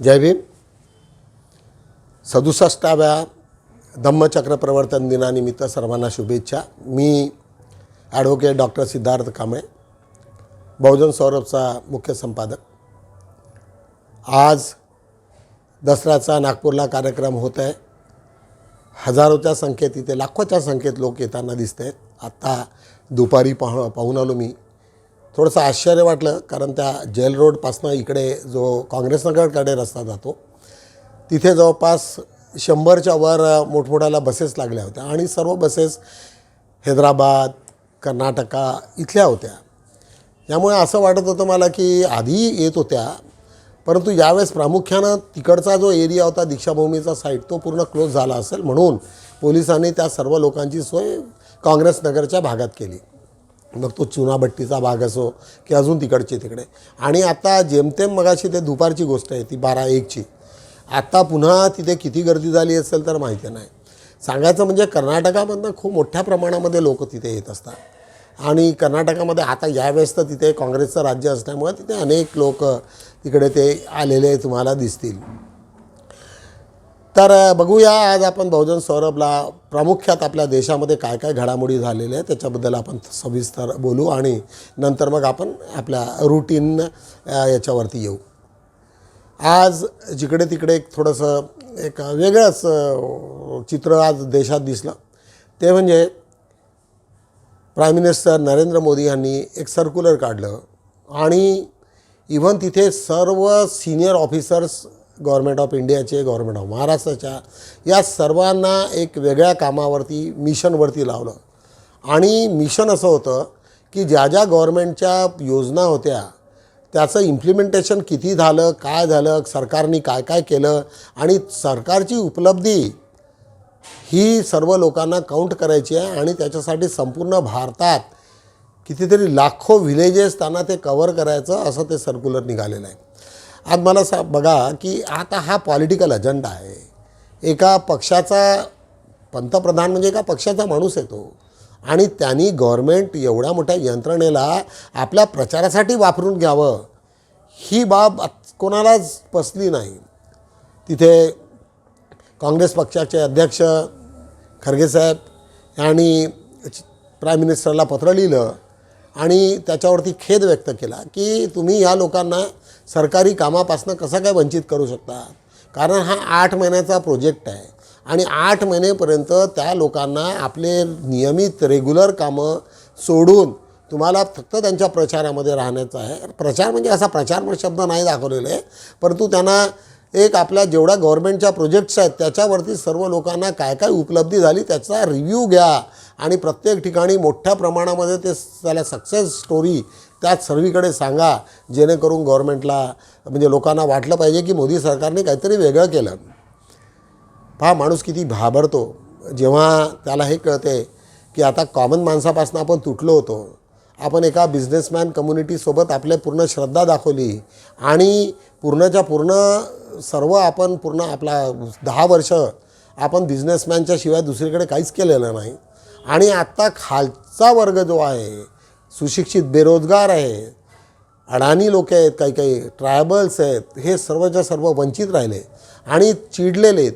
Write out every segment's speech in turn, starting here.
जय भीम. 67व्या धम्मचक्र प्रवर्तन दिनानिमित्त सर्वांना शुभेच्छा. मी ॲडव्होकेट डॉक्टर सिद्धार्थ कांबळे, बहुजन सौरभचा मुख्य संपादक. आज दसऱ्याचा नागपूरला कार्यक्रम होत आहे. हजारोच्या संख्येत, इथे लाखोच्या संख्येत लोक येताना दिसत आहेत. आत्ता दुपारी पाहून आलो मी. थोडंसं आश्चर्य वाटलं, कारण त्या जेल रोडपासनं इकडे जो काँग्रेस नगरकडे रस्ता जातो तिथे जवळपास 100च्या वर मोठमोठ्याला बसेस लागल्या होत्या आणि सर्व बसेस हैदराबाद, कर्नाटका इथल्या होत्या. त्यामुळे असं वाटत होतं मला की आधी येत होत्या, परंतु यावेळेस प्रामुख्यानं तिकडचा जो एरिया होता दीक्षाभूमीचा साईड तो पूर्ण क्लोज झाला असेल, म्हणून पोलिसांनी त्या सर्व लोकांची सोय काँग्रेस नगरच्या भागात केली. मग तो चुनाभट्टीचा भाग असो की अजून तिकडचे तिकडे. आणि आता जेमतेम मगाशी ते दुपारची गोष्ट आहे ती 12-1ची. आता पुन्हा तिथे किती गर्दी झाली असेल तर माहिती नाही. सांगायचं म्हणजे कर्नाटकामधनं खूप मोठ्या प्रमाणामध्ये लोक तिथे येत असतात आणि कर्नाटकामध्ये आता यावेळेस तर तिथे काँग्रेसचं राज्य असल्यामुळे तिथे अनेक लोक तिकडे ते आलेले तुम्हाला दिसतील. तर बघूया आज आपण बहुजन सौरभला प्रामुख्यात आपल्या देशामध्ये काय काय घडामोडी झालेल्या आहेत त्याच्याबद्दल आपण सविस्तर बोलू आणि नंतर मग आपण आपल्या रूटीन याच्यावरती येऊ. आज जिकडे तिकडे एक थोडंसं एक वेगळंच चित्र आज देशात दिसलं. ते म्हणजे प्राईम मिनिस्टर नरेंद्र मोदी यांनी एक सर्क्युलर काढलं आणि इव्हन तिथे सर्व सिनियर ऑफिसर्स गव्हर्मेंट ऑफ इंडियाचे, गव्हर्मेंट ऑफ महाराष्ट्राच्या, या सर्वांना एक वेगळ्या कामावरती, मिशनवरती लावलं. आणि मिशन असं होतं की ज्या ज्या गव्हर्मेंटच्या योजना होत्या त्याचं इम्प्लिमेंटेशन किती झालं, काय झालं, सरकारने काय काय केलं आणि सरकारची उपलब्धी ही सर्व लोकांना काउंट करायची आहे. आणि त्याच्यासाठी संपूर्ण भारतात कितीतरी लाखो विलेजेस त्यांना ते कव्हर करायचं असं ते सर्क्युलर निघालेलं आहे. आज मला बघा की आता हा पॉलिटिकल अजेंडा आहे. एका पक्षाचा पंतप्रधान म्हणजे एका पक्षाचा माणूस येतो आणि त्यांनी गव्हर्मेंट एवढ्या मोठ्या यंत्रणेला आपल्या प्रचारासाठी वापरून घ्यावं ही बाब कोणालाच पसली नाही. तिथे काँग्रेस पक्षाचे अध्यक्ष खरगे साहेब यांनी प्राईम मिनिस्टरला पत्र लिहिलं आणि त्याच्यावरती खेद व्यक्त केला की तुम्ही ह्या लोकांना सरकारी कामापासून कसं काय वंचित करू शकता. कारण हा 8 महिन्याचा प्रोजेक्ट आहे आणि 8 महिनेपर्यंत त्या लोकांना आपले नियमित रेग्युलर कामं सोडून तुम्हाला फक्त त्यांच्या प्रचारामध्ये राहण्याचं आहे. प्रचार म्हणजे असा प्रचार शब्द नाही दाखवलेला आहे, परंतु त्यांना एक आपल्या जेवढ्या गव्हर्मेंटच्या प्रोजेक्ट्स आहेत त्याच्यावरती सर्व लोकांना काय काय उपलब्धी झाली त्याचा रिव्ह्यू घ्या आणि प्रत्येक ठिकाणी मोठ्या प्रमाणामध्ये ते त्याला सक्सेस स्टोरी त्यात सर्वीकडे सांगा, जेणेकरून गव्हर्मेंटला म्हणजे लोकांना वाटलं पाहिजे की मोदी सरकारने काहीतरी वेगळं केलं. पहा माणूस किती घाबरतो जेव्हा त्याला हे कळते की आता कॉमन माणसापासून आपण तुटलो होतो. आपण एका बिझनेसमॅन कम्युनिटीसोबत आपले पूर्ण श्रद्धा दाखवली आणि पूर्णच्या पूर्ण सर्व आपण पूर्ण आपला 10 वर्ष आपण बिझनेसमॅनच्या शिवाय दुसरीकडे काहीच केलेलं नाही. आणि आत्ता खालचा वर्ग जो आहे, सुशिक्षित बेरोजगार आहे, अडाणी लोक आहेत, काही काही ट्रायबल्स आहेत, हे सर्वच्या सर्व वंचित राहिले आणि चिडलेले आहेत.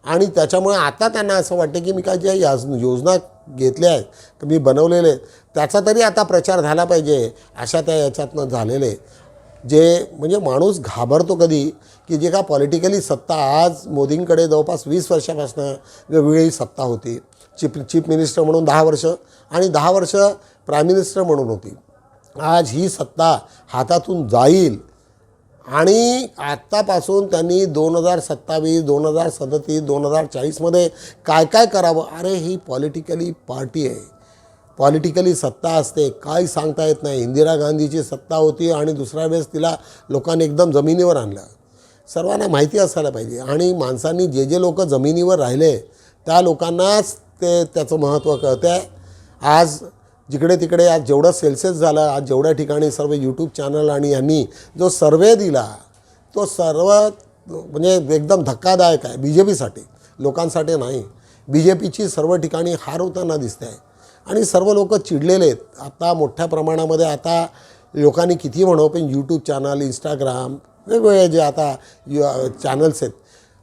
आणि त्याच्यामुळे आता त्यांना असं वाटतं की मी काय ज्या योजना घेतल्या आहेत, मी बनवलेले आहेत, त्याचा तरी आता प्रचार झाला पाहिजे, अशा त्या याच्यातनं झालेले. जे म्हणजे माणूस घाबरतो कधी की जे का पॉलिटिकली सत्ता आज मोदींकडे जवळपास 20 वर्षापासून वेगवेगळी सत्ता होती. चीफ मिनिस्टर म्हणून 10 वर्ष आणि 10 वर्ष प्राईम मिनिस्टर म्हणून होती. आज ही सत्ता हातातून जाईल आणि आत्तापासून त्यांनी 2027, 2037, 2040मध्ये काय काय करावं. अरे ही पॉलिटिकली पार्टी आहे, पॉलिटिकली सत्ता असते, काय सांगता येत नाही. इंदिरा गांधीची सत्ता होती आणि दुसऱ्या वेळेस तिला लोकांनी एकदम जमिनीवर आणलं. सर्वांना माहिती असायला पाहिजे आणि माणसांनी जे जे लोक जमिनीवर राहिले त्या लोकांनाच त्याचं महत्त्व कळतं आहे. आज जिकडे तिकडे आज जेवढं सेल्सियस झालं, आज जेवढ्या ठिकाणी सर्व यूट्यूब चॅनल आणि यांनी जो सर्वे दिला तो सर्व म्हणजे एकदम धक्कादायक आहे. BJPसाठी, लोकांसाठी नाही. BJPची सर्व ठिकाणी हार होताना दिसते आहे आणि सर्व लोक चिडलेले आहेत. आता मोठ्या प्रमाणामध्ये आता लोकांनी किती म्हणावं पण यूट्यूब चॅनल, इंस्टाग्राम वेगवेगळे जे आता चॅनल्स आहेत,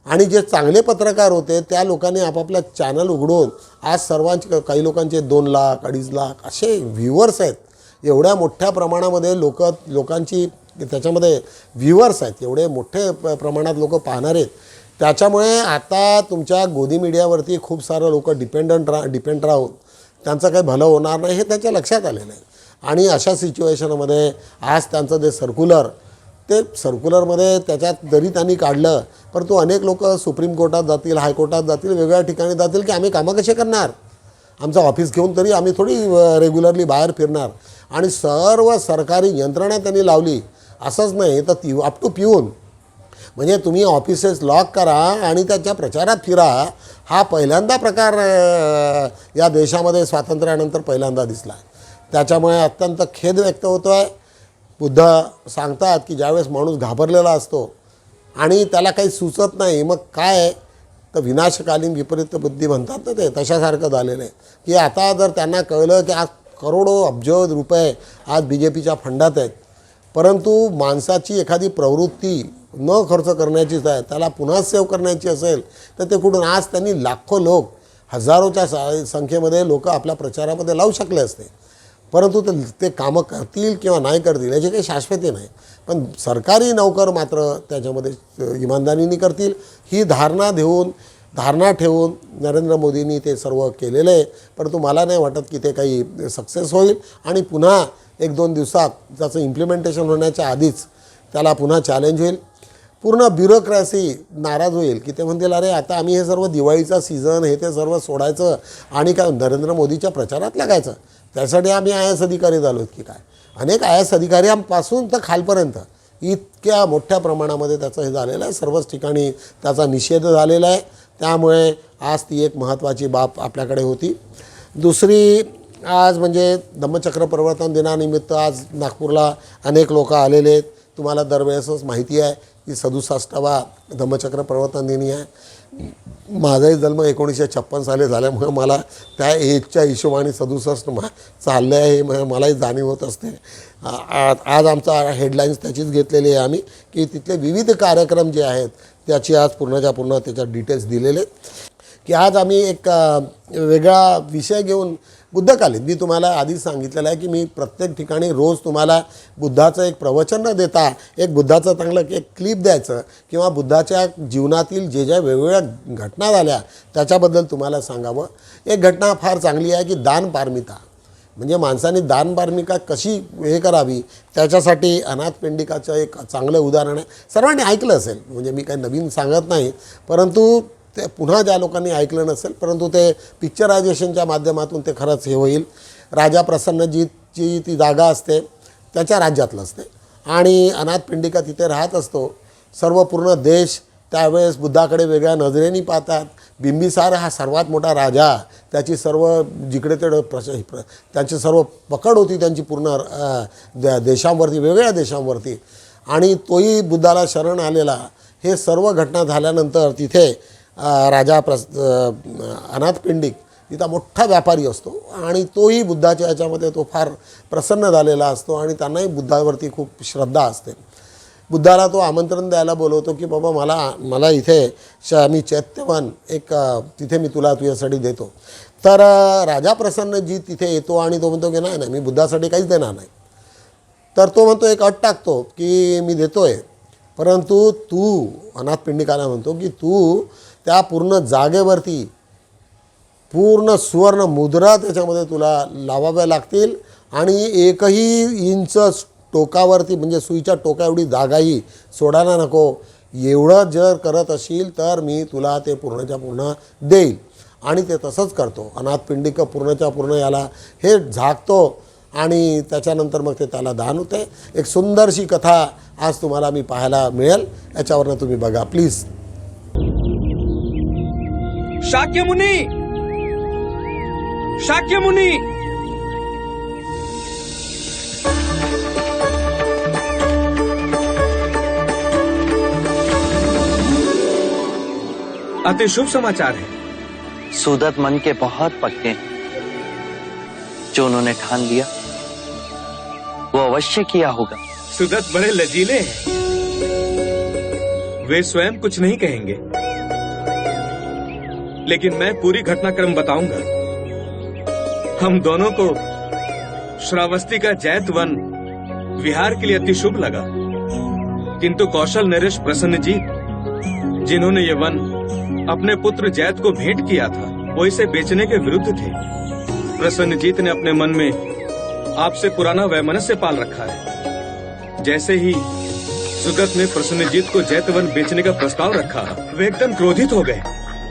आणि जे चांगले पत्रकार होते त्या लोकांनी आपापला चॅनल उघडून आज सर्वांचे, काही लोकांचे 2 लाख 2.5 लाख असे व्ह्यूवर्स आहेत. एवढ्या मोठ्या प्रमाणामध्ये लोकांची त्याच्यामध्ये व्ह्यूवर्स आहेत, एवढे मोठे प्रमाणात लोक पाहणार आहेत. त्याच्यामुळे आता तुमच्या गोदी मीडियावरती खूप सारं लोक डिपेंड राहून त्यांचं काही भलं होणार नाही हे त्यांच्या लक्षात आलेलं आहे. आणि अशा सिच्युएशनमध्ये आज त्यांचं जे सर्क्युलरमध्ये त्याच्यात जरी त्यांनी काढलं, परंतु अनेक लोक सुप्रीम कोर्टात जातील, हायकोर्टात जातील, वेगवेगळ्या ठिकाणी जातील की आम्ही कामं कसे करणार, आमचं ऑफिस घेऊन तरी आम्ही थोडी रेग्युलरली बाहेर फिरणार. आणि सर्व सरकारी यंत्रणा त्यांनी लावली. असंच नाही तर अप टू पिऊन, म्हणजे तुम्ही ऑफिसेस लॉक करा आणि त्याच्या प्रचारात फिरा. हा पहिल्यांदा प्रकार या देशामध्ये स्वातंत्र्यानंतर पहिल्यांदा दिसला. त्याच्यामुळे अत्यंत खेद व्यक्त होतो आहे. बुद्ध सांगतात की ज्यावेळेस माणूस घाबरलेला असतो आणि त्याला काही सुचत नाही, मग काय तर विनाशकालीन विपरीत बुद्धी म्हणतात ना, ते तशासारखं झालेलं आहे. की आता जर त्यांना कळलं की आज करोडो अब्ज रुपये आज BJPच्या फंडात आहेत, परंतु माणसाची एखादी प्रवृत्ती न खर्च करण्याचीच आहे, त्याला पुन्हा सेव्ह करण्याची असेल तर ते कुठून, आज त्यांनी लाखो लोक, हजारोच्या संख्येमध्ये लोक आपल्या प्रचारामध्ये लावू शकले असते, परंतु ते कामं करतील किंवा नाही करतील याची काही शाश्वती नाही. पण सरकारी नोकर मात्र त्याच्यामध्ये इमानदारीने करतील ही धारणा ठेवून नरेंद्र मोदींनी ते सर्व केलेलं आहे. परंतु मला नाही वाटत की ते काही सक्सेस होईल आणि पुन्हा 1-2 दिवसात त्याचं इम्प्लिमेंटेशन होण्याच्या आधीच त्याला पुन्हा चॅलेंज होईल. पूर्ण ब्युरोक्रॅसी नाराज होईल की ते म्हणतील अरे आता आम्ही हे सर्व दिवाळीचा सीझन हे ते सर्व सोडायचं आणि काय नरेंद्र मोदीच्या प्रचारात लागायचं, त्यासाठी आम्ही IAS अधिकारी झालो की काय. अनेक IAS अधिकाऱ्यांपासून तर खालपर्यंत इतक्या मोठ्या प्रमाणामध्ये त्याचं हे झालेलं आहे. सर्वच ठिकाणी त्याचा निषेध झालेला आहे. त्यामुळे आज ती एक महत्त्वाची बाब आपल्याकडे होती. दुसरी आज म्हणजे धम्मचक्र प्रवर्तन दिनानिमित्त आज नागपूरला अनेक लोक आलेले आहेत. तुम्हाला दरवेळेसच माहिती आहे की 67वा धम्मचक्र प्रवर्तन दिनी आहे. माझाही जन्म 1956 साली झाल्यामुळे मला त्या एजच्या हिशोबाने 67 चाललं आहे हे मलाही जाणीव होत असते. आज आमचा हेडलाईन्स त्याचीच घेतलेली आहे आम्ही की तिथले विविध कार्यक्रम जे आहेत त्याची आज पूर्णच्या पूर्ण त्याच्यात डिटेल्स दिलेले आहेत. की आज आम्ही एक वेगळा विषय घेऊन बुद्धकालीन, मी तुम्हाला आधीच सांगितलेलं आहे की मी प्रत्येक ठिकाणी रोज तुम्हाला बुद्धाचं एक प्रवचन न देता एक बुद्धाचं चांगलं एक क्लिप द्यायचं किंवा बुद्धाच्या जीवनातील जे वेगवेगळ्या घटना झाल्या त्याच्याबद्दल तुम्हाला सांगावं. एक घटना फार चांगली आहे की दानपारमिता, म्हणजे माणसाने दानपारमिका कशी हे करावी त्याच्यासाठी अनाथपिंडिकाचं एक चांगलं उदाहरण आहे. सर्वांनी ऐकलं असेल, म्हणजे मी काही नवीन सांगत नाही, परंतु ते पुन्हा ज्या लोकांनी ऐकलं नसेल परंतु ते पिक्चरायझेशनच्या माध्यमातून ते खरंच हे होईल. राजा प्रसन्नजीतची ती जागा असते त्याच्या राज्यातलं असते आणि अनाथपिंडिका तिथे राहत असतो. सर्व पूर्ण देश त्यावेळेस बुद्धाकडे वेगळ्या नजरेने पाहतात. बिंबिसार हा सर्वात मोठा राजा, त्याची सर्व जिकडे तिकडे त्यांची सर्व पकड होती त्यांची पूर्ण देशांवरती, वेगवेगळ्या देशांवरती, आणि तोही बुद्धाला शरण आलेला. हे सर्व घटना झाल्यानंतर तिथे राजा अनाथपिंडिक तिथं मोठा व्यापारी असतो आणि तोही बुद्धाच्या याच्यामध्ये तो फार प्रसन्न झालेला असतो आणि त्यांनाही बुद्धावरती खूप श्रद्धा असते. बुद्धाला तो आमंत्रण द्यायला बोलवतो की बाबा मला इथे मी चैत्यवन एक तिथे मी तुला तुझ्यासाठी देतो. तर राजा प्रसन्नजी तिथे येतो आणि तो म्हणतो की नाही मी बुद्धासाठी काहीच देणार नाही. तर तो म्हणतो एक अट टाकतो की मी देतो आहे, परंतु तू, अनाथपिंडिकाला म्हणतो की तू त्या पूर्ण जागेवरती पूर्ण सुवर्ण मुद्रा त्याच्यामध्ये तुला लावाव्या लागतील आणि 1 इंच टोकावरती म्हणजे सुईच्या टोका एवढी जागाही सोडायला नको. एवढं जर करत असेल तर मी तुला ते पूर्णच्या पूर्ण देईल. आणि ते तसंच करतो. अनाथपिंडिक पूर्णच्या पूर्ण याला हे झाकतो आणि त्याच्यानंतर मग ते त्याला दान होते. एक सुंदरशी कथा आज तुम्हाला मी पाहायला मिळेल, याच्यावरनं तुम्ही बघा प्लीज. शाक्यमुनी, शाक्यमुनी, अति शुभ समाचार है। सुदत मन के बहुत पक्के हैं। जो उन्होंने ठान लिया वो अवश्य किया होगा। सुदत बड़े लजीले हैं। वे स्वयं कुछ नहीं कहेंगे, लेकिन मैं पूरी घटनाक्रम बताऊंगा। हम दोनों को श्रावस्ती का जैत वन विहार के लिए अति शुभ लगा, किंतु कौशल नरेश प्रसन्नजीत, जिन्होंने ये वन अपने पुत्र जैत को भेंट किया था, वो इसे बेचने के विरुद्ध थे। प्रसन्नजीत ने अपने मन में आपसे पुराना वैमनस्य पाल रखा है। जैसे ही सुगत ने प्रसन्नजीत को जैतवन बेचने का प्रस्ताव रखा, वे एकदम क्रोधित हो गए।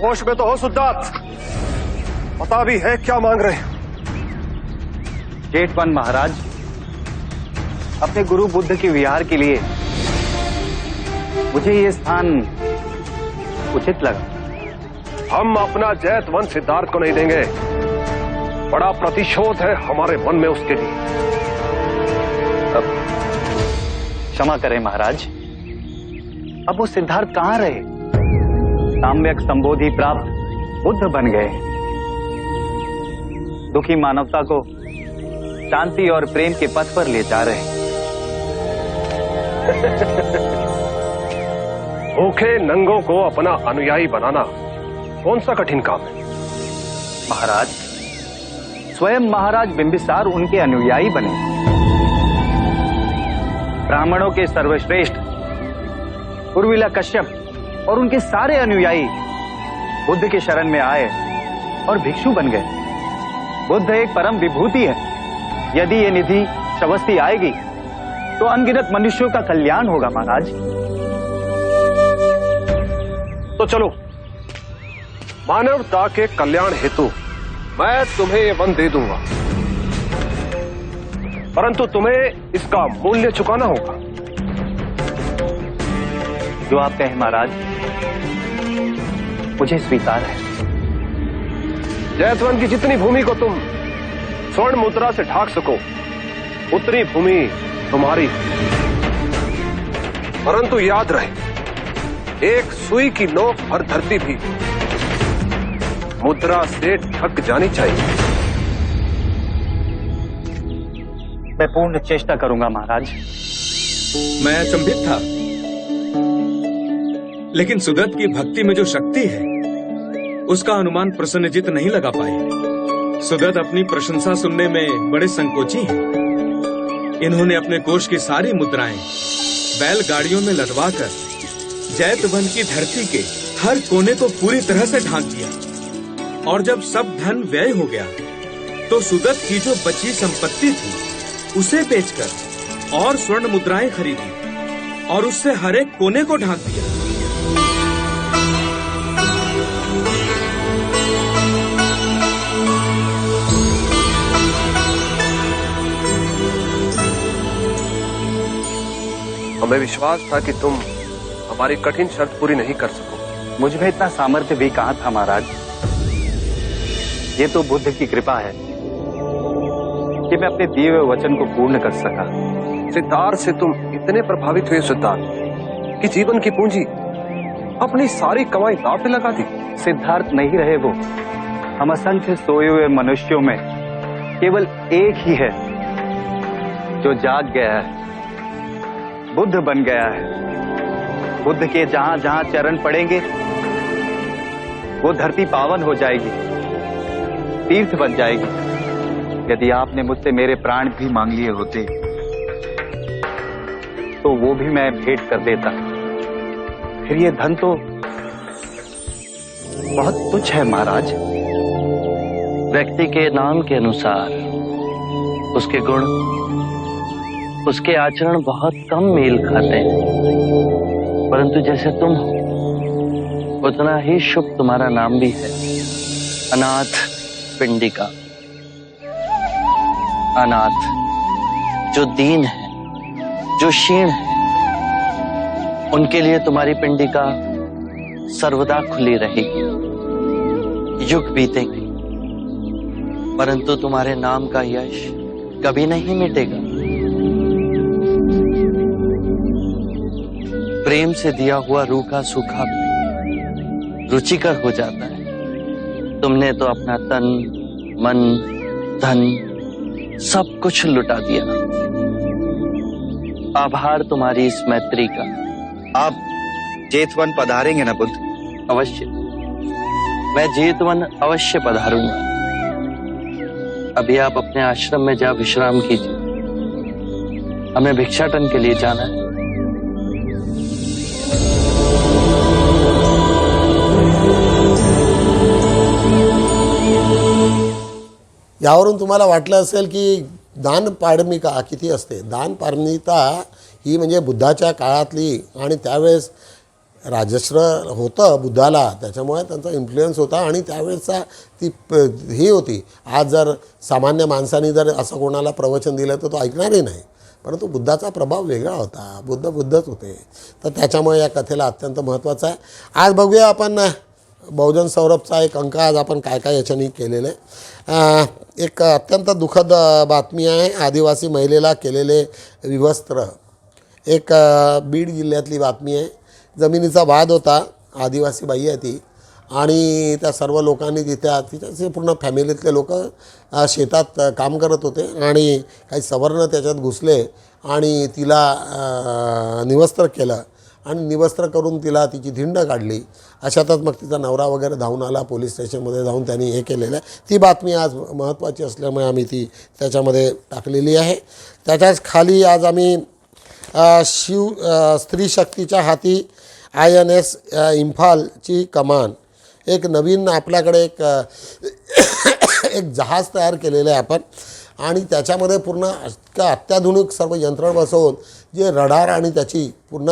होश में तो हो सिद्धार्थ, पता भी है क्या मांग रहे हैं? जेठवन महाराज, अपने गुरु बुद्ध के विहार के लिए मुझे ये स्थान उचित लगा। हम अपना जैत वन सिद्धार्थ को नहीं देंगे। बड़ा प्रतिशोध है हमारे मन में उसके लिए। क्षमा करें महाराज, अब वो सिद्धार्थ कहाँ रहे? साम्यक संबोधि प्राप्त बुद्ध बन गए। दुखी मानवता को शांति और प्रेम के पथ पर ले जा रहे। भूखे नंगों को अपना अनुयायी बनाना कौन सा कठिन काम है? महाराज, स्वयं महाराज बिंबिसार उनके अनुयायी बने। ब्राह्मणों के सर्वश्रेष्ठ उर्विला कश्यप और उनके सारे अनुयायी बुद्ध के शरण में आए और भिक्षु बन गए। बुद्ध एक परम विभूति है। यदि ये निधि श्रावस्ती आएगी तो अनगिनत मनुष्यों का कल्याण होगा महाराज। तो चलो, मानवता के कल्याण हेतु मैं तुम्हें ये वन दे दूंगा, परंतु तुम्हें इसका मूल्य चुकाना होगा। जो आप कहें महाराज, मुझे स्वीकार है। जैतवन की जितनी भूमि को तुम स्वर्ण मुद्रा से ढाक सको, उतनी भूमि तुम्हारी। परंतु याद रहे, एक सुई की नोक भर धरती भी मुद्रा से ढक जानी चाहिए। मैं पूर्ण चेष्टा करूंगा महाराज। मैं अचंभित था, लेकिन सुगत की भक्ति में जो शक्ति है उसका अनुमान प्रसन्नजीत नहीं लगा पाए। सुगत अपनी प्रशंसा सुनने में बड़े संकोची हैं। इन्होंने अपने कोष की सारी मुद्राएं बैलगाड़ियों में लदवाकर जैतवन की धरती के हर कोने को पूरी तरह से ढांक दिया, और जब सब धन व्यय हो गया तो सुगत की जो बची संपत्ति थी उसे बेचकर और स्वर्ण मुद्राएं खरीदी और उससे हर एक कोने को ढांक दिया। हमें विश्वास था कि तुम हमारी कठिन शर्त पूरी नहीं कर सको। मुझ में इतना सामर्थ्य भी कहाँ था महाराज। ये तो बुद्ध की कृपा है कि मैं अपने दिए हुए वचन को पूर्ण कर सका। सिद्धार्थ से तुम इतने प्रभावित हुए सिद्धार्थ कि जीवन की पूंजी, अपनी सारी कमाई दांव पे लगा दी। सिद्धार्थ नहीं रहे वो। हम असंख्य सोए हुए मनुष्यों में केवल एक ही है जो जाग गया है, बुद्ध बन गया है। बुद्ध के जहां जहां चरण पड़ेंगे वो धरती पावन हो जाएगी, तीर्थ बन जाएगी। यदि आपने मुझसे मेरे प्राण भी मांग लिए होते तो वो भी मैं भेंट कर देता। फिर ये धन तो बहुत तुच्छ है महाराज। व्यक्ति के नाम के अनुसार उसके गुण, उसके आचरण बहुत कम मेल खाते हैं, परंतु जैसे तुम हो उतना ही शुभ तुम्हारा नाम भी है। अनाथ पिंडिका। अनाथ, जो दीन है, जो क्षीण है, उनके लिए तुम्हारी पिंडिका सर्वदा खुली रहेगी। युग बीतेंगे परंतु तुम्हारे नाम का यश कभी नहीं मिटेगा। प्रेम से दिया हुआ रूखा सूखा भी रुचिकर हो जाता है। तुमने तो अपना तन, मन, धन सब कुछ लुटा दिया। आभार तुम्हारी इस मैत्री का। अब जेतवन पधारेंगे ना बुद्ध? अवश्य, मैं जेतवन अवश्य पधारूंगा। अभी आप अपने आश्रम में जा विश्राम कीजिए, हमें भिक्षाटन के लिए जाना है। यावरून तुम्हाला वाटलं असेल की दानपारमिता किती असते. दानपारमिता ही म्हणजे बुद्धाच्या काळातली, आणि त्यावेळेस राजश्र होतं बुद्धाला, त्याच्यामुळे त्यांचा इन्फ्लुएन्स होता आणि त्यावेळेसचा ती ही होती. आज जर सामान्य माणसाने जर असं कोणाला प्रवचन दिलं तर तो ऐकणारही नाही, परंतु बुद्धाचा प्रभाव वेगळा होता. बुद्धच होते. तर त्याच्यामुळे या कथेला अत्यंत महत्त्वाचं आहे. आज बघूया आपण बहुजन सौरभचा एक अंक आज आपण काय काय याच्यानी केलेलं आहे. एक अत्यंत दुःखद बातमी आहे. आदिवासी महिलेला केलेले विवस्त्र. एक बीड जिल्ह्यातली बातमी आहे. जमिनीचा वाद होता. आदिवासी बाई आहे ती, आणि त्या सर्व लोकांनी तिच्याचे पूर्ण फॅमिलीतले लोक शेतात काम करत होते आणि काही सवर्ण त्याच्यात घुसले आणि तिला निवस्त्र केलं आणि निवस्त्र करून तिला तिची धिंड काढली. अशातच मग तिचा नवरा वगैरे धावून आला. पोलीस स्टेशनमध्ये जाऊन त्यांनी हे केलेलं आहे. ती बातमी आज महत्त्वाची असल्यामुळे आम्ही ती त्याच्यामध्ये टाकलेली आहे. त्याच्याच खाली आज आम्ही स्त्री शक्तीच्या हाती INS इम्फालची कमान. एक नवीन आपल्याकडे एक जहाज तयार केलेलं आहे आपण, आणि त्याच्यामध्ये पूर्ण अत्याधुनिक सर्व यंत्रणा बसवून जे रडार आणि त्याची पूर्ण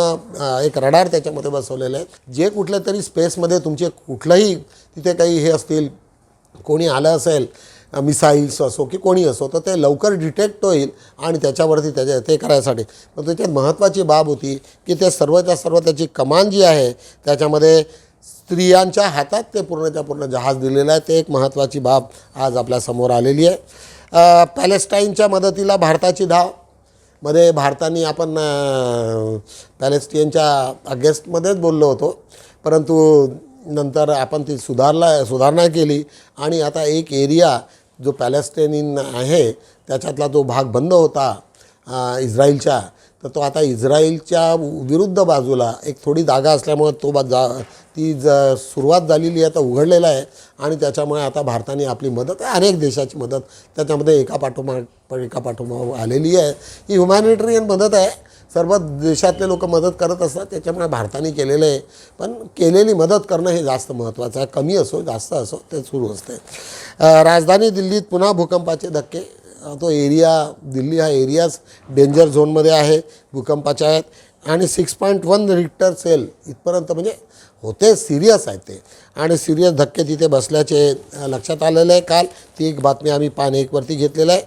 एक रडार त्याच्यामध्ये बसवलेले आहेत. जे कुठले तरी स्पेसमध्ये तुमचे कुठलंही तिथे काही हे असतील, कोणी आलं असेल, मिसाईल्स असो की कोणी असो, तर ते लवकर डिटेक्ट होईल आणि त्याच्यावरती ते करायसाठी. पण त्याच्यात महत्त्वाची बाब होती की ते सर्वच्या सर्व त्याची कमान जी आहे त्याच्यामध्ये स्त्रियांच्या हातात ते पूर्णच्या पूर्ण जहाज दिलेलं आहे. ते एक महत्त्वाची बाब आज आपल्यासमोर आलेली आहे. पॅलेस्टाईनच्या मदतीला भारताची धाव. मध्ये भारताने आपण पॅलेस्टियनच्या अगेन्स्टमध्येच बोललो होतो, परंतु नंतर आपण ती सुधारणा केली आणि आता एक एरिया जो पॅलेस्टाईन आहे त्याच्यातला जो भाग बंद होता इस्राईलच्या, तर तो आता इस्राईलच्या विरुद्ध बाजूला एक थोडी जागा असल्यामुळे ती सुरुवात झालेली आहे, आता उघडलेला आहे. आणि त्याच्यामुळे आता भारताने आपली मदत, अनेक देशाची मदत त्याच्यामध्ये एका पाठोपाठ आलेली आहे. ही ह्युमॅनिटेरियन मदत आहे. सर्व देशातले लोक मदत करत असतात, त्याच्यामुळे भारताने केलेलं आहे. पण केलेली मदत करणं हे जास्त महत्त्वाचं आहे. कमी असो जास्त असो ते सुरू असते. राजधानी दिल्लीत पुन्हा भूकंपाचे धक्के. तो एरिया दिल्ली हा एरियाच डेंजर झोनमध्ये आहे, भूकंपाच्या आहेत. आणि 6.1 रिक्टर सेल इथपर्यंत म्हणजे होते, सिरियस आहे ते, आणि सिरियस धक्के तिथे बसल्याचे लक्षात आलेलं आहे. काल ती एक बातमी आम्ही पान 1 वरती घेतलेलं आहे.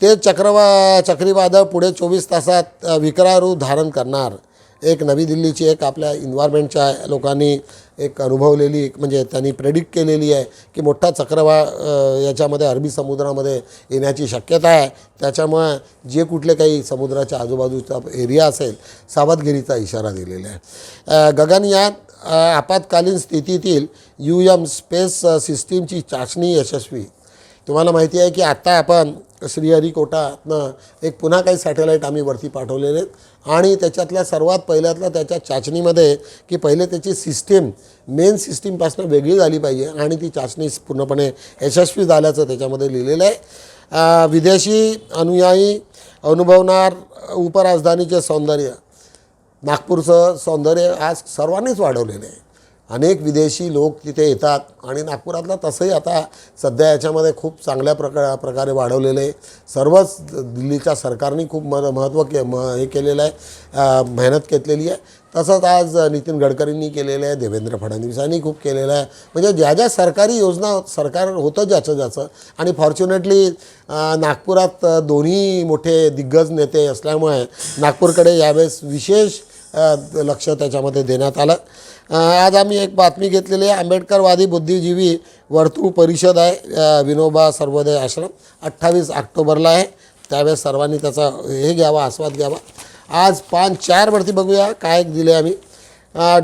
ते चक्रीवादळ पुढे 24 तासात विकराळ रूप धारण करणार. एक नवी दिल्लीची एक आपल्या इन्व्हायरमेंटच्या लोकांनी एक अनुभवलेली, म्हणजे त्यांनी प्रेडिक्ट केलेली आहे की मोठा याच्यामध्ये अरबी समुद्रामध्ये येण्याची शक्यता आहे. त्याच्यामुळे जे कुठले काही समुद्राच्या आजूबाजूचा एरिया असेल, सावधगिरीचा इशारा दिलेला आहे. गगनयान आपत्कालीन स्थितीतील UM स्पेस सिस्टीमची चाचणी यशस्वी. तुम्हाला माहिती आहे की आत्ता आपण श्रीहरिकोटातनं एक पुन्हा काही सॅटेलाईट आम्ही वरती पाठवलेले आहेत, आणि त्याच्यातल्या सर्वात पहिल्यातलं त्याच्या चाचणीमध्ये की पहिले त्याची सिस्टीम मेन सिस्टीमपासून वेगळी झाली पाहिजे, आणि ती चाचणी पूर्णपणे यशस्वी झाल्याचं त्याच्यामध्ये लिहिलेलं आहे. विदेशी अनुयायी अनुभवणार उपराजधानीचे सौंदर्य. नागपूरचं सौंदर्य आज सर्वांनीच वाढवलेलं आहे. अनेक विदेशी लोक तिथे येतात, आणि नागपुरातला तसंही आता सध्या याच्यामध्ये खूप चांगल्या प्रकारे वाढवलेलं आहे. सर्वच दिल्लीच्या सरकारने खूप हे केलेलं आहे, मेहनत घेतलेली आहे. तसंच आज नितीन गडकरींनी केलेलं आहे, देवेंद्र फडणवीसांनी खूप केलेलं आहे. म्हणजे ज्या ज्या सरकारी योजना सरकार होतं ज्याचं, आणि फॉर्च्युनेटली नागपुरात दोन्ही मोठे दिग्गज नेते असल्यामुळे नागपूरकडे यावेळेस विशेष लक्ष त्याच्यामध्ये देण्यात आलं. आज आम्ही एक बातमी घेतलेली आहे. आंबेडकरवादी बुद्धिजीवी वर्तुळ परिषद आहे विनोबा सर्वोदय आश्रम, 28 ऑक्टोबरला आहे. त्यावेळेस सर्वांनी त्याचा हे घ्यावा, आस्वाद घ्यावा. आज पान 4 वरती बघूया काय दिले आम्ही.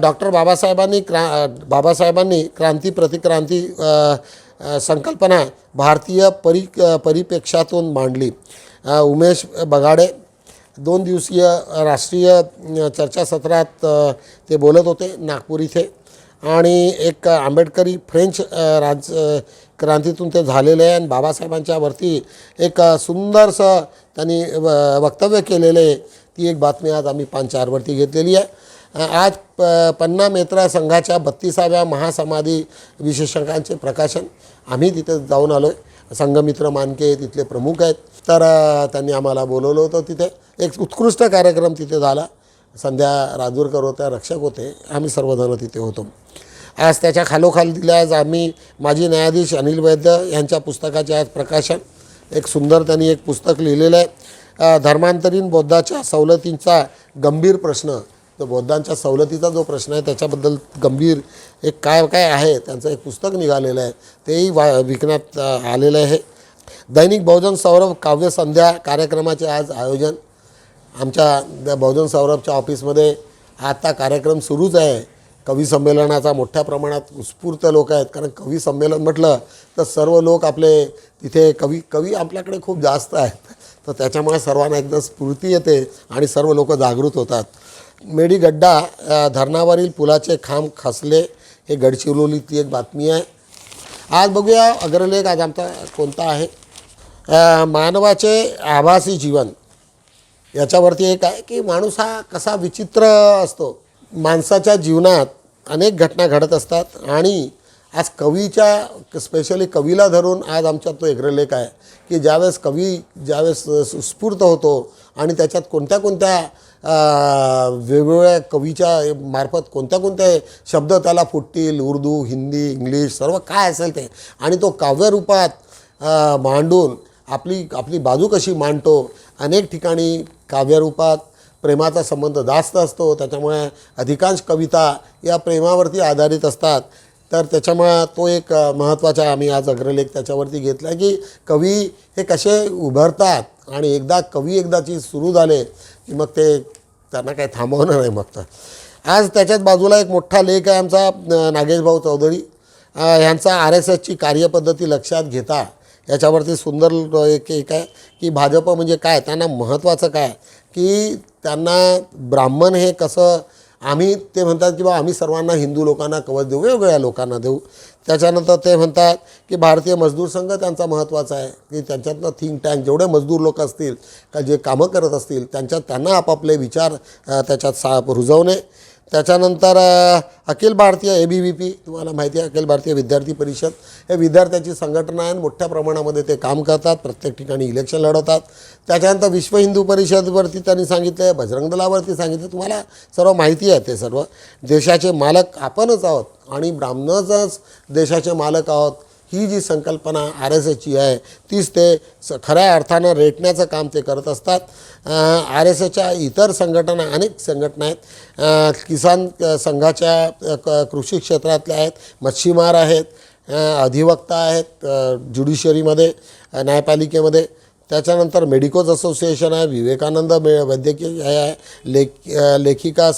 डॉक्टर बाबासाहेबांनी क्रांती प्रतिक्रांती संकल्पना भारतीय परिप्रेक्षातून मांडली. उमेश बगाडे. 2 दिवसीय राष्ट्रीय चर्चासत्रात ते बोलत होते नागपूर इथे. आणि एक आंबेडकरी फ्रेंच क्रांतीतून ते झालेले आहे आणि बाबासाहेबांच्या वरती एक सुंदरसं त्यांनी वक्तव्य केलेले, ती एक बातमी आज आम्ही 5-4वरती घेतलेली आहे. आज पन्ना मेत्रा संघाच्या 32व्या महासमाधी विशेषांकांचे प्रकाशन आम्ही तिथे जाऊन आलो आहे. संघमित्र मानके तिथले प्रमुख आहेत, तर त्यांनी आम्हाला बोलवलं होतं. तिथे एक उत्कृष्ट कार्यक्रम तिथे झाला. संध्या राजूरकर होत्या, रक्षक होते, आम्ही सर्वजण तिथे होतो. आज त्याच्या खालोखाल दिल्या आज आम्ही माजी न्यायाधीश अनिल वैद्य यांच्या पुस्तकाचे आज प्रकाशन. एक सुंदर त्यांनी एक पुस्तक लिहिलेलं आहे, धर्मांतरीण बौद्धाच्या सवलतींचा गंभीर प्रश्न. तर बौद्धांच्या सवलतीचा जो प्रश्न आहे त्याच्याबद्दल गंभीर एक काय काय आहे त्यांचं एक पुस्तक निघालेलं आहे, तेही विकण्यात आलेलं आहे. दैनिक बहुजन सौरभ काव्यसंध्या कार्यक्रमाचे आज आयोजन आमच्या बहुजन सौरभच्या ऑफिसमध्ये आता कार्यक्रम सुरूच आहे. कवी संमेलनाचा मोठ्या प्रमाणात उत्स्फूर्त लोक आहेत, कारण कवी संमेलन म्हटलं तर सर्व लोक आपले तिथे कवी आपल्याकडे खूप जास्त आहेत, तर त्याच्यामुळे सर्वांना एकदम स्फूर्ती येते आणि सर्व लोक जागृत होतात. मेडीगड्डा धरणावरील पुलाचे खांब खचले, हे गडचिरोलीची एक बातमी आहे. आज बघूया अग्रलेख आज आमचा कोणता आहे. मानवाचे आभासी जीवन याच्यावरती एक आहे की माणूस हा कसा विचित्र असतो. माणसाच्या जीवनात अनेक घटना घडत असतात आणि आज कवीच्या स्पेशली कवीला धरून आज आमच्यात तो अग्रलेख आहे की ज्यावेळेस कवी स्फूर्त होतो आणि त्याच्यात कोणत्या वेगवेगळ्या कवीच्या मार्फत कोणत्या शब्द त्याला फुटतील, उर्दू, हिंदी, इंग्लिश सर्व काय असेल ते, आणि तो काव्यरूपात मांडून आपली बाजू कशी मांडतो. अनेक ठिकाणी काव्यरूपात प्रेमाचा संबंध जास्त असतो, त्याच्यामुळे अधिकांश कविता या प्रेमावरती आधारित असतात. तर त्याच्यामुळे तो एक महत्त्वाचा आम्ही आज अग्रलेख त्याच्यावरती घेतला आहे की कवी हे कसे उभरतात आणि एकदाची सुरू झाले की मग ते त्यांना काही थांबवणार नाही. मग तर आज त्याच्याच बाजूला एक मोठा लेख आहे आमचा नागेशभाऊ चौधरी यांचा RSSची कार्यपद्धती लक्षात घेता याच्यावरती सुंदर एक आहे की भाजप म्हणजे काय, त्यांना महत्त्वाचं काय की त्यांना ब्राह्मण हे कसं ते म्हणतात की बा आम्ही सर्वांना हिंदू लोकांना कवच देऊ, वेगवेगळ्या लोकांना देऊ. त्याच्यानंतर ते म्हणतात की भारतीय मजदूर संघ त्यांचा महत्त्वाचा आहे की त्यांच्यातनं थिंक टँक जेवढे मजदूर लोक असतील का जे कामं करत असतील त्यांना आपापले विचार त्याच्यात रुजवणे. त्याच्यानंतर अखिल भारतीय ABVP तुम्हाला माहिती आहे, अखिल भारतीय विद्यार्थी परिषद हे विद्यार्थ्यांची संघटना आहे, मोठ्या प्रमाणामध्ये ते काम करतात, प्रत्येक ठिकाणी इलेक्शन लढवतात. त्याच्यानंतर विश्व हिंदू परिषदवरती त्यांनी सांगितलं आहे, बजरंग दलावरती सांगितलं. तुम्हाला सर्व माहिती आहे ते सर्व. देशाचे मालक आपणच आहोत आणि ब्राह्मणच देशाचे मालक आहोत ही जी संकल्पना RSSची आहे तीच ते खऱ्या अर्थानं रेटण्याचं काम ते करत असतात. RSSच्या इतर संघटना अनेक संघटना आहेत, किसान संघाच्या कृषी क्षेत्रातल्या आहेत, मच्छीमार आहेत, अधिवक्ता आहेत ज्युडिशरीमध्ये न्यायपालिकेमध्ये. त्याच्यानंतर मेडिकोज असोसिएशन आहे, विवेकानंद वैद्यकीय आहे, लेखिका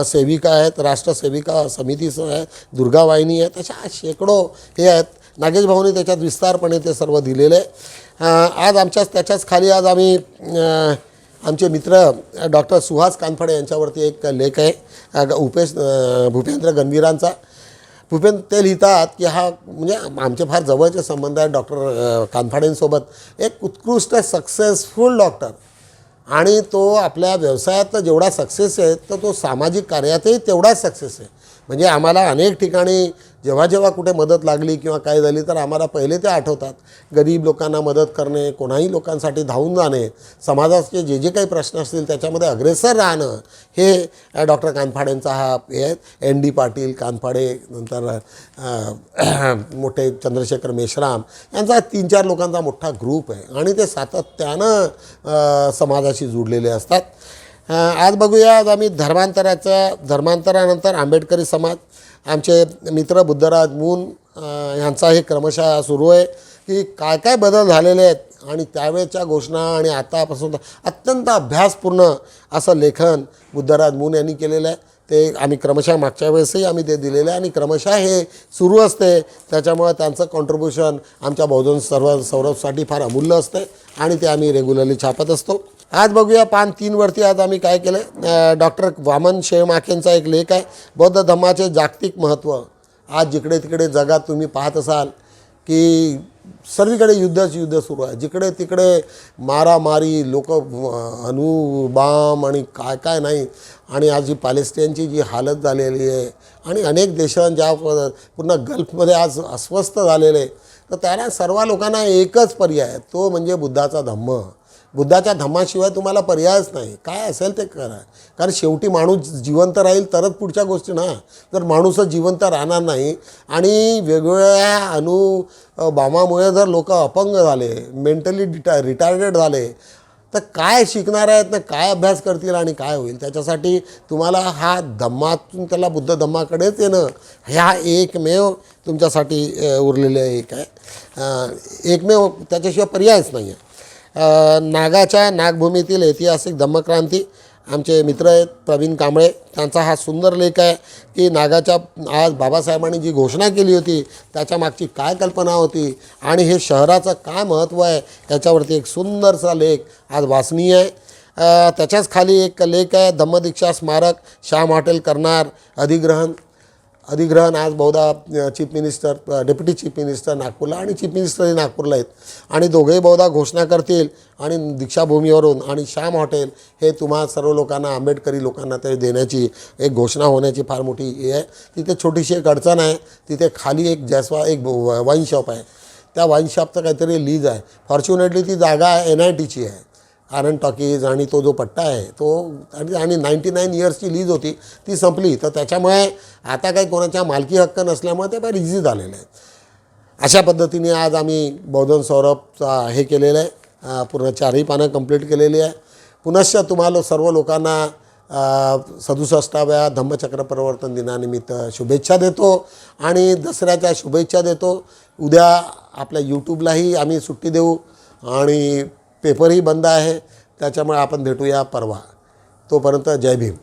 सेविका आहेत, राष्ट्रसेविका समिती आहे, दुर्गा वाहिनी आहेत, अशा शेकडो हे आहेत. नागेश भाऊने त्याच्यात विस्तारपणे ते सर्व दिलेले आहे. आज त्याच्याच खाली आज आम्ही आमचे मित्र डॉक्टर सुहास कानफडे यांच्यावरती एक लेख आहे भूपेंद्र गणवीरांचा. ते लिहितात की हा म्हणजे आमचे फार जवळचे संबंध आहेत डॉक्टर कानफडेंसोबत. एक उत्कृष्ट सक्सेसफुल डॉक्टर आणि तो आपल्या व्यवसायात जेवढा सक्सेस आहे तर तो सामाजिक कार्यातही तेवढाच सक्सेस आहे. म्हणजे आम्हाला अनेक ठिकाणी जेव्हा कुठे मदत लागली किंवा काय झाली तर आम्हाला पहिले ते आठवतात. गरीब लोकांना मदत करणे, कोणाही लोकांसाठी धावून जाणे, समाजाचे जे काही प्रश्न असतील त्याच्यामध्ये अग्रेसर राहणं, हे डॉक्टर कानफाडेंचा हा हे आहे. ND पाटील, कानफाडे, नंतर मोठे चंद्रशेखर मेश्राम यांचा 3-4 लोकांचा मोठा ग्रुप आहे आणि ते सातत्यानं समाजाशी जुडलेले असतात. आज बघूया आज आम्ही धर्मांतरानंतर आंबेडकरी समाज आमचे मित्र बुद्धराज मून यांचा हे क्रमशः सुरू आहे की काय बदल झालेले आहेत आणि त्यावेळेच्या घोषणा आणि आतापासून अत्यंत अभ्यासपूर्ण असं लेखन बुद्धराज मून यांनी केलेलं आहे. ते आम्ही क्रमशः मागच्या वेळेसही आम्ही ते दिलेलं आहे आणि क्रमशः हे सुरू असते. त्याच्यामुळे त्यांचं कॉन्ट्रीब्युशन आमच्या बहुजन सौरभसाठी फार अमूल्य असते आणि ते आम्ही रेग्युलरली छापत असतो. आज बघूया पान 3 वरती आज आम्ही काय केलं. डॉक्टर वामन शेळमाखेंचा एक लेख आहे, बौद्ध धम्माचे जागतिक महत्त्व. आज जिकडे तिकडे जगात तुम्ही पाहत असाल की सर्वीकडे युद्ध सुरू आहे. जिकडे तिकडे मारामारी, लोक अणुबाम आणि काय काय नाही. आणि आज जी पॅलेस्टाईनची जी हालत झालेली आहे आणि अनेक देशांच्या पूर्ण गल्फमध्ये आज अस्वस्थ झालेले, तर त्याला सर्व लोकांना एकच पर्याय आहे, तो म्हणजे बुद्धाचा धम्म. बुद्धाच्या धम्माशिवाय तुम्हाला पर्यायच नाही. काय असेल ते करा, कारण शेवटी माणूस जिवंत राहील तरच पुढच्या गोष्टी ना. जर माणूसच जिवंत राहणार नाही आणि वेगवेगळ्या बामामुळे जर लोक अपंग झाले, मेंटली रिटायर्डेड झाले, तर काय शिकणार आहेत ना, काय अभ्यास करतील आणि काय होईल. त्याच्यासाठी तुम्हाला हा धम्मातून त्याला बुद्ध धम्माकडेच येणं, ह्या एकमेव तुमच्यासाठी उरलेलं एक आहे, एकमेव, त्याच्याशिवाय पर्यायच नाही आहे. नागाच्या नागभूमीतील ऐतिहासिक धम्मक्रांती, आमचे मित्र आहेत प्रवीण कांबळे, त्यांचा हा सुंदर लेख आहे की नागाच्या आज बाबासाहेबांनी जी घोषणा केली होती त्याच्या मागची काय कल्पना होती आणि हे शहराचं काय महत्त्व आहे, याच्यावरती एक सुंदरसा लेख आज वाचनीय आहे. त्याच्याच खाली एक लेख आहे, धम्मदीक्षा स्मारक, श्याम हॉटेल करणार अधिग्रहण. आज बहुधा chief minister, deputy chief minister नागपूरला आणि चीफ मिनिस्टरही नागपूरला आहेत आणि दोघेही बहुधा घोषणा करतील आणि दीक्षाभूमीवरून. आणि श्याम हॉटेल हे तुम्हा सर्व लोकांना, आंबेडकरी लोकांना ते देण्याची एक घोषणा होण्याची फार मोठी हे आहे. तिथे छोटीशी एक अडचण आहे, तिथे खाली एक एक वाईन शॉप आहे, त्या वाईन शॉपचं काहीतरी लीज आहे. फॉर्च्युनेटली ती जागा NITची आहे, आनंद टॉकीज, आणि तो जो पट्टा आहे तो आणि 99 इयर्सची लीज होती, ती संपली. तर त्याच्यामुळे आता काही कोणाच्या मालकी हक्क नसल्यामुळे ते फार इझी झालेलं आहे. अशा पद्धतीने आज आम्ही बौद्धन सौरभचा हे केलेलं आहे, पूर्ण 4ही पानं कंप्लीट केलेली आहे. पुनश्च तुम्हाला सर्व लोकांना 67व्या धम्मचक्र प्रवर्तन दिनानिमित्त शुभेच्छा देतो आणि दसऱ्याच्या शुभेच्छा देतो. उद्या आपल्या यूट्यूबलाही आम्ही सुट्टी देऊ आणि पेपरही बंद आहे, त्याच्यामुळे आपण भेटूया परवा. तोपर्यंत जय भीम.